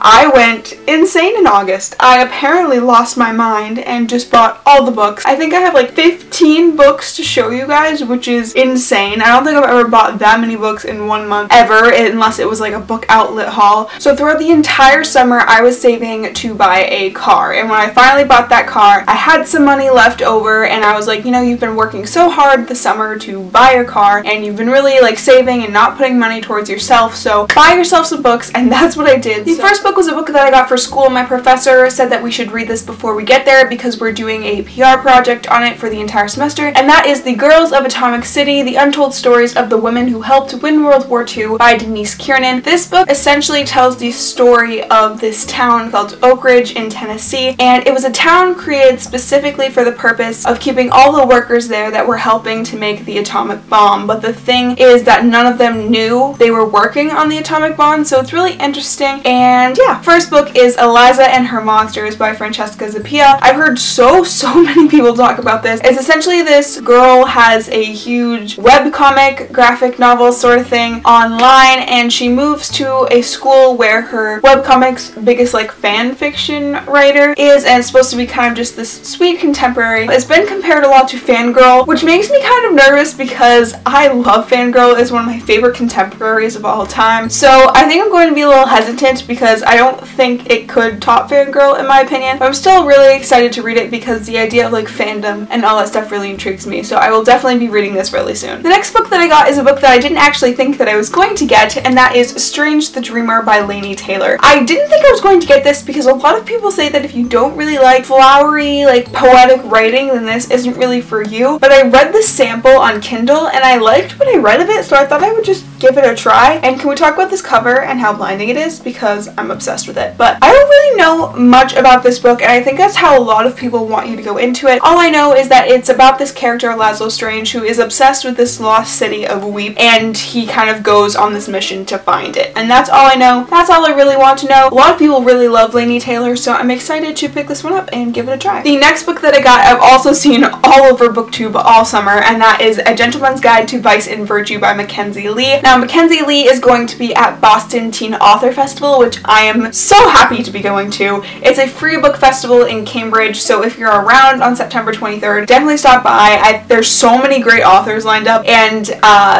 I went insane in August. I apparently lost my mind and just bought all the books. I think I have like 15 books to show you guys, which is insane. I don't think I've ever bought that many books in 1 month ever, unless it was like a book outlet haul. So throughout the entire summer, I was saving to buy a car, and when I finally bought that car, I had some money left over, and I was like, you know, you've been working so hard this summer to buy your car, and you've been really like saving and not putting money towards yourself, so buy yourself some books, and that's what I did. The first book was a book that I got for school. My professor said that we should read this before we get there because we're doing a PR project on it for the entire semester, and that is The Girls of Atomic City, The Untold Stories of the Women Who Helped Win World War II by Denise Kiernan. This book essentially tells the story of this town called Oak Ridge in Tennessee, and it was a town created specifically for the purpose of keeping all the workers there that were helping to make the atomic bomb. But the thing is that none of them knew they were working on the atomic bomb, so it's really interesting. And yeah, first book is Eliza and Her Monsters by Francesca Zappia. I've heard so many people talk about this. It's essentially this girl has a huge webcomic, graphic novel sort of thing online, and she moves to a school where her webcomic's biggest like fan fiction writer is, and it's supposed to be kind of just this sweet contemporary. It's been compared a lot to Fangirl, which makes me kind of nervous because I love Fangirl. It's one of my favorite contemporaries of all time. So I think I'm going to be a little hesitant because I don't think it could top Fangirl in my opinion. But I'm still really excited to read it because the idea of like fandom and all that stuff really intrigues me. So I will definitely be reading this really soon. The next book that I got is a book that I didn't actually think that I was going to get, and that is Strange the Dreamer by Laini Taylor. I didn't think I was going to get this because a lot of people say that if you don't really like flowery, like poetic writing, then this isn't really for you. But I read the sample on Kindle and I liked what I read of it, so I thought I would just give it a try. And can we talk about this cover and how blinding it is, because I'm obsessed with it. But I don't really know much about this book, and I think that's how a lot of people want you to go into it. All I know is that it's about this character Laszlo Strange who is obsessed with this lost city of Weep, and he kind of goes on this mission to find it. And that's all I know. That's all I really want to know. A lot of people really love Laini Taylor, so I'm excited to pick this one up and give it a try. The next book that I got, I've also seen all over BookTube all summer, and that is A Gentleman's Guide to Vice and Virtue by Mackenzie Lee. Now, Mackenzie Lee is going to be at Boston Teen Author Festival, which I am so happy to be going to. It's a free book festival in Cambridge, so if you're around on September 23rd, definitely stop by. There's so many great authors lined up, and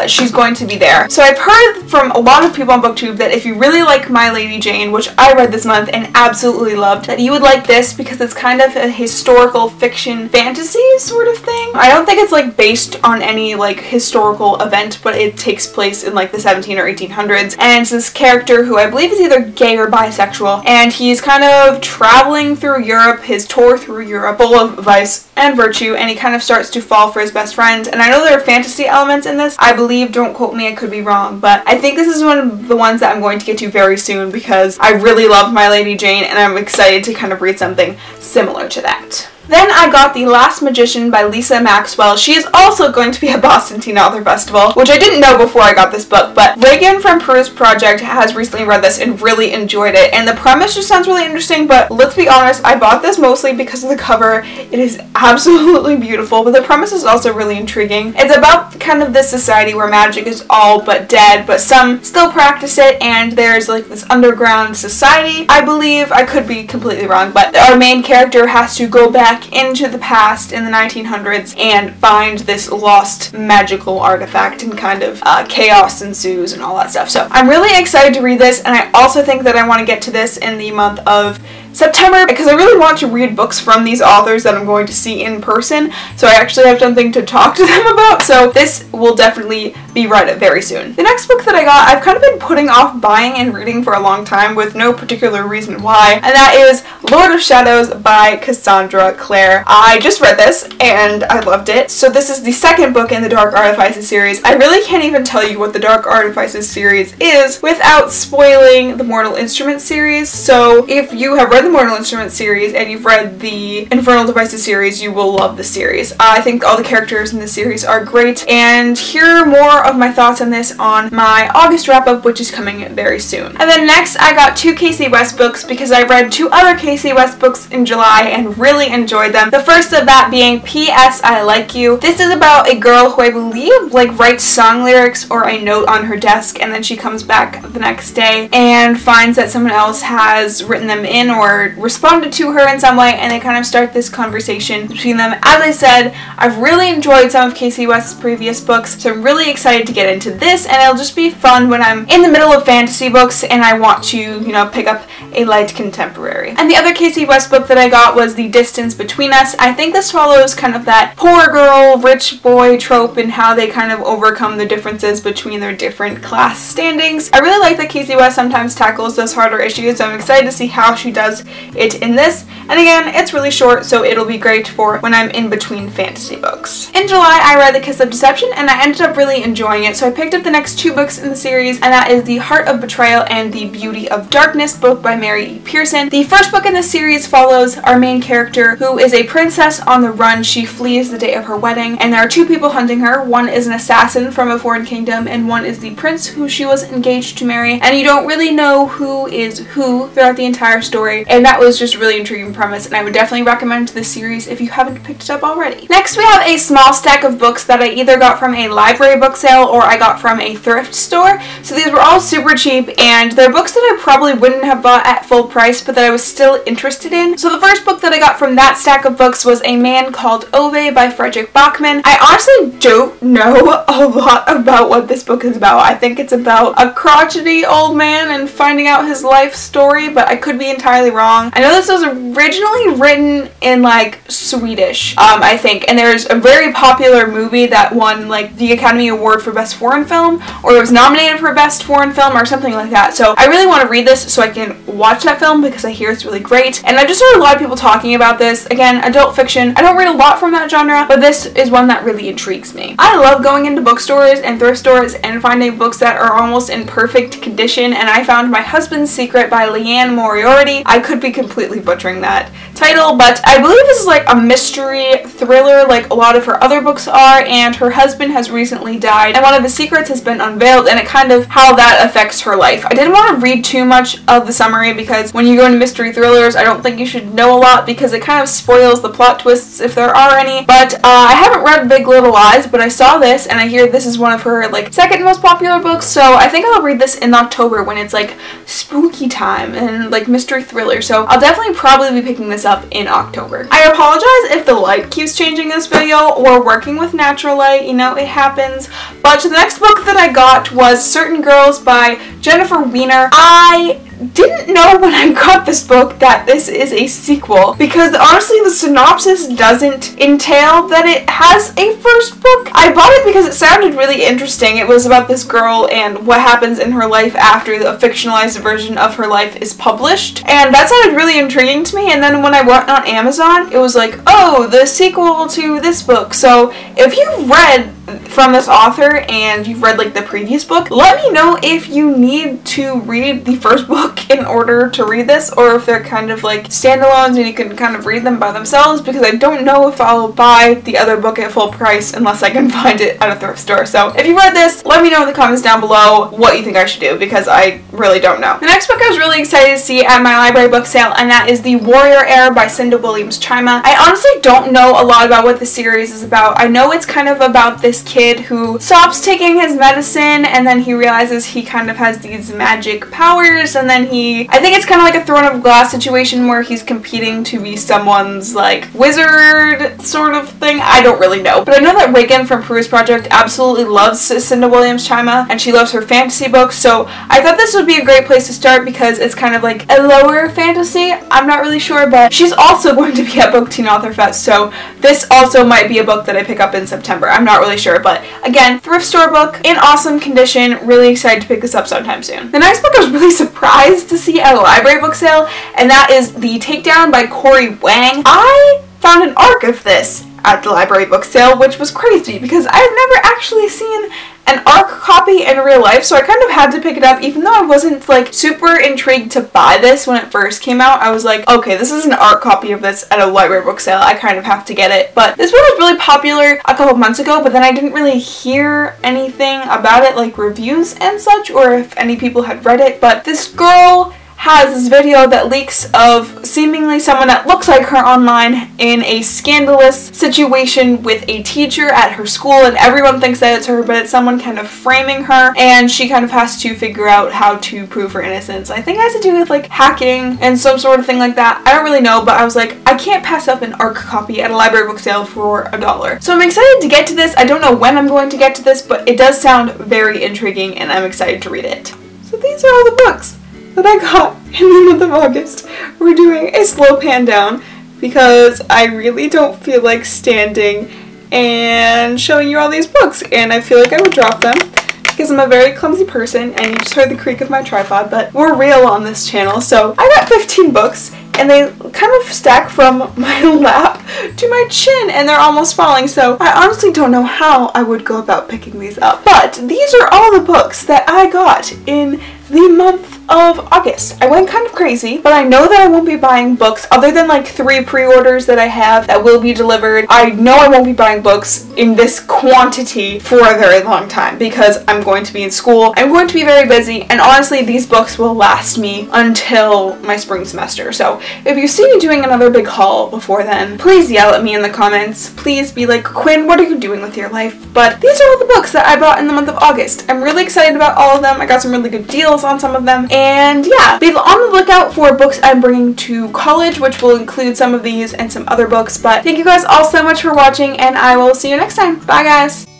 she's going to be there. So I've heard from a lot of people on BookTube that if you really like My Lady Jane, which I read this month and absolutely loved, that you would like this because it's kind of a historical fiction fantasy sort of thing. I don't think it's like based on any like historical event, but it takes place in like the 1700s or 1800s, and it's this character who I believe is either gay or bisexual, and he's kind of traveling through Europe, his tour through Europe, full of vice and virtue, and he kind of starts to fall for his best friend. And I know there are fantasy elements in this, I believe, don't quote me, I could be wrong, but I think this is one of the ones that I'm going to get to very soon because I really love My Lady Jane, and I'm excited to kind of read something similar to that. Then I got The Last Magician by Lisa Maxwell. She is also going to be at Boston Teen Author Festival, which I didn't know before I got this book, but Reagan from Peru's Project has recently read this and really enjoyed it, and the premise just sounds really interesting. But let's be honest, I bought this mostly because of the cover. It is absolutely beautiful, but the premise is also really intriguing. It's about kind of this society where magic is all but dead, but some still practice it, and there's like this underground society, I believe. I could be completely wrong, but our main character has to go back into the past in the 1900s and find this lost magical artifact, and kind of chaos ensues and all that stuff. So I'm really excited to read this, and I also think that I want to get to this in the month of September because I really want to read books from these authors that I'm going to see in person, so I actually have something to talk to them about, so this will definitely be read very soon. The next book that I got, I've kind of been putting off buying and reading for a long time with no particular reason why, and that is Lord of Shadows by Cassandra Clare. I just read this and I loved it. So this is the second book in the Dark Artifices series. I really can't even tell you what the Dark Artifices series is without spoiling the Mortal Instruments series, so if you have read the Mortal Instruments series and you've read the Infernal Devices series, you will love this series. I think all the characters in this series are great, and hear more of my thoughts on this on my August wrap-up, which is coming very soon. And then next, I got 2 Kasie West books because I read 2 other Kasie West books in July and really enjoyed them. The first of that being P.S. I Like You. This is about a girl who I believe like writes song lyrics or a note on her desk, and then she comes back the next day and finds that someone else has written them in or responded to her in some way, and they kind of start this conversation between them. As I said, I've really enjoyed some of Kasie West's previous books, so I'm really excited to get into this, and it'll just be fun when I'm in the middle of fantasy books and I want to, you know, pick up a light contemporary. And the other Kasie West book that I got was The Distance Between Us. I think this follows kind of that poor girl, rich boy trope and how they kind of overcome the differences between their different class standings. I really like that Kasie West sometimes tackles those harder issues, so I'm excited to see how she does it in this. And again, it's really short, so it'll be great for when I'm in between fantasy books. In July, I read The Kiss of Deception, and I ended up really enjoying it, so I picked up the next 2 books in the series, and that is The Heart of Betrayal and The Beauty of Darkness, both by Mary E. Pearson. The first book in the series follows our main character, who is a princess on the run. She flees the day of her wedding, and there are 2 people hunting her. One is an assassin from a foreign kingdom, and one is the prince who she was engaged to marry, and you don't really know who is who throughout the entire story, and that was just a really intriguing premise, and I would definitely recommend this series if you haven't picked it up already. Next, we have a small stack of books that I either got from a library book sale or I got from a thrift store. So these were all super cheap, and they're books that I probably wouldn't have bought at full price, but that I was still interested in. So the first book that I got from that stack of books was A Man Called Ove by Fredrik Backman. I honestly don't know a lot about what this book is about. I think it's about a crotchety old man and finding out his life story, but I could be entirely wrong. I know this was originally written in like Swedish, I think, and there's a very popular movie that won like the Academy Award for Best Foreign Film, or it was nominated for Best Foreign Film or something like that. So I really want to read this so I can watch that film because I hear it's really great, and I just heard a lot of people talking about this. Again, adult fiction. I don't read a lot from that genre, but this is one that really intrigues me. I love going into bookstores and thrift stores and finding books that are almost in perfect condition, and I found My Husband's Secret by Leanne Moriarty. I could be completely butchering that title, but I believe this is like a mystery thriller like a lot of her other books are, and her husband has recently died and one of the secrets has been unveiled, and it kind of how that affects her life. I didn't want to read too much of the summary because when you go into mystery thrillers, I don't think you should know a lot because it kind of spoils the plot twists if there are any. But I haven't read Big Little Lies, but I saw this and I hear this is one of her like second most popular books, so I think I'll read this in October when it's like spooky time and like mystery thriller, so I'll definitely probably be picking this up in October. I apologize if the light keeps changing this video. We're working with natural light, you know, it happens. But the next book that I got was Certain Girls by Jennifer Weiner. I didn't know when I got this book that this is a sequel because honestly the synopsis doesn't entail that it has a first book. I bought it because it sounded really interesting. It was about this girl and what happens in her life after the fictionalized version of her life is published, and that sounded really intriguing to me. And then when I went on Amazon, it was like, oh, the sequel to this book. So if you've read from this author and you've read like the previous book, let me know if you need to read the first book in order to read this, or if they're kind of like standalones and you can kind of read them by themselves, because I don't know if I'll buy the other book at full price unless I can find it at a thrift store. So if you read this, let me know in the comments down below what you think I should do, because I really don't know. The next book I was really excited to see at my library book sale, and that is The Warrior Heir by Cinda Williams Chima. I honestly don't know a lot about what the series is about. I know it's kind of about this kid who stops taking his medicine and then he realizes he kind of has these magic powers, and then I think it's kind of like a Throne of Glass situation where he's competing to be someone's like wizard sort of thing. I don't really know, but I know that Reagan from Peruse Project absolutely loves Cinda Williams Chima and she loves her fantasy books, so I thought this would be a great place to start because it's kind of like a lower fantasy. I'm not really sure, but she's also going to be at Book Teen Author Fest, so this also might be a book that I pick up in September. I'm not really sure, but again, thrift store book in awesome condition. Really excited to pick this up sometime soon. The next book I was really surprised to see at a library book sale, and that is The Takedown by Corey Wang. I found an arc of this at the library book sale, which was crazy because I've never actually seen an ARC copy in real life, so I kind of had to pick it up even though I wasn't like super intrigued to buy this when it first came out. I was like, okay, this is an ARC copy of this at a library book sale. I kind of have to get it. But this one was really popular a couple months ago, but then I didn't really hear anything about it, like reviews and such, or if any people had read it. But this girl has this video that leaks of seemingly someone that looks like her online in a scandalous situation with a teacher at her school, and everyone thinks that it's her, but it's someone kind of framing her, and she kind of has to figure out how to prove her innocence. I think it has to do with like hacking and some sort of thing like that. I don't really know, but I was like, I can't pass up an ARC copy at a library book sale for $1. So I'm excited to get to this. I don't know when I'm going to get to this, but it does sound very intriguing and I'm excited to read it. So these are all the books that I got in the month of August. We're doing a slow pan down because I really don't feel like standing and showing you all these books, and I feel like I would drop them because I'm a very clumsy person, and you just heard the creak of my tripod, but we're real on this channel. So I got 15 books, and they kind of stack from my lap to my chin, and they're almost falling, so I honestly don't know how I would go about picking these up. But these are all the books that I got in the month of August. I went kind of crazy, but I know that I won't be buying books other than like 3 pre-orders that I have that will be delivered. I know I won't be buying books in this quantity for a very long time because I'm going to be in school. I'm going to be very busy, and honestly these books will last me until my spring semester. So if you see me doing another big haul before then, please yell at me in the comments. Please be like, Quinn, what are you doing with your life? But these are all the books that I bought in the month of August. I'm really excited about all of them. I got some really good deals on some of them, and yeah, be on the lookout for books I'm bringing to college, which will include some of these and some other books. But thank you guys all so much for watching, and I will see you next time. Bye guys!